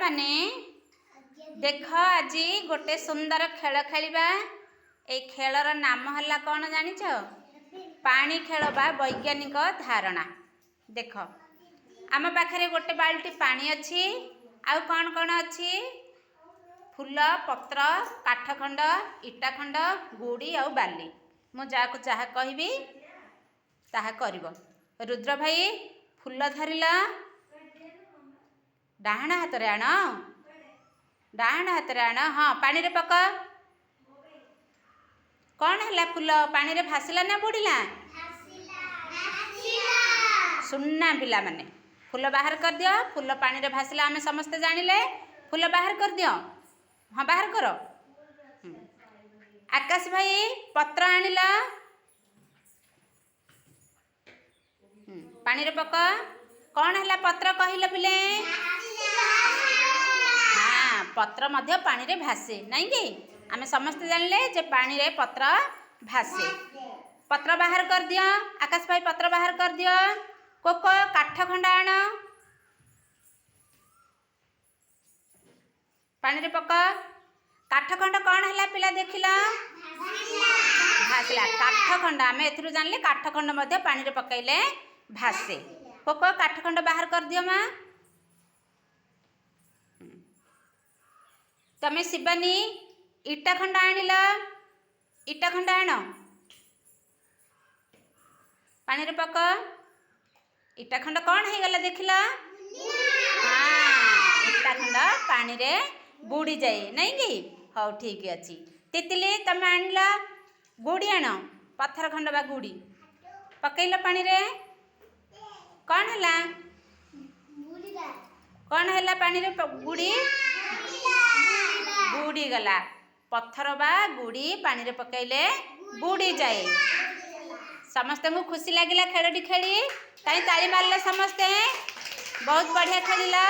माने देख आज गोटे सुंदर खेल खेलिबा। ए खेलर नाम हला कौन जानिछ? पानी खेल बा वैज्ञानिक धारणा। देख आम पाखरे गोटे बाल्टी पानी अच्छी। आउ कौन कौन अच्छी? फूल पत्र काठ खंड इटा खंड गुड़ी आउ बाली। मु जाको जहा कहबी ताहा करिवो। रुद्र भाई फूल धरिल डाहाण हाथ रे आण, डाहाण हाथ रे आण। हाँ पानी रे पक। कौन है फूल पानी रे भासिला ना बुड़िला? सुनना पिला माने फूल बाहर कर दियो। फूल पानी रे भासिला आमे समस्ते जानिले। फूल बाहर कर दियो। हाँ बाहर करो। आकाश भाई पत्र आनिल पानी रे पक। कौन है पत्र कहल पिले? हाँ पत्र मध्य पानी रे भासे नहीं कि आमे समस्ते जानिले जे पानी रे पत्र भासे। पत्र बाहर कर दियो। आकाश भाई पत्र बाहर कर दियो। कोको काठ खंड आण पानी रे पक। काठ खंड कौन है पिला देखिल? भासिला काठ खंड आमे एथरु जानिले काठ खंड मध्य पानी रे पकैले भासे। कोको काठ खंड बाहर कर दियो माँ। तमे शिवानी इटा खंड आनिल। इटा खंड आण पानी रे पक। इटा खंड कौन है गला देखिल? हाँ इटा खंड पानी रे बुड़ी जाए नहीं कि? हौ ठीक अच्छी। तितली तमे आनिल गुड़ी आण पत्थर खंड बा गुड़ी पकैल पानी रे। कौन है? कौन है पानी रे गुड़ी? बुड़ी गला। पत्थर बा गुड़ी पानी रे पकैले बुड़ी जाए। समस्त को खुशी लगिला खेलटी खेली। कहीं ताली मारले समस्ते? बहुत बढ़िया खेलिला।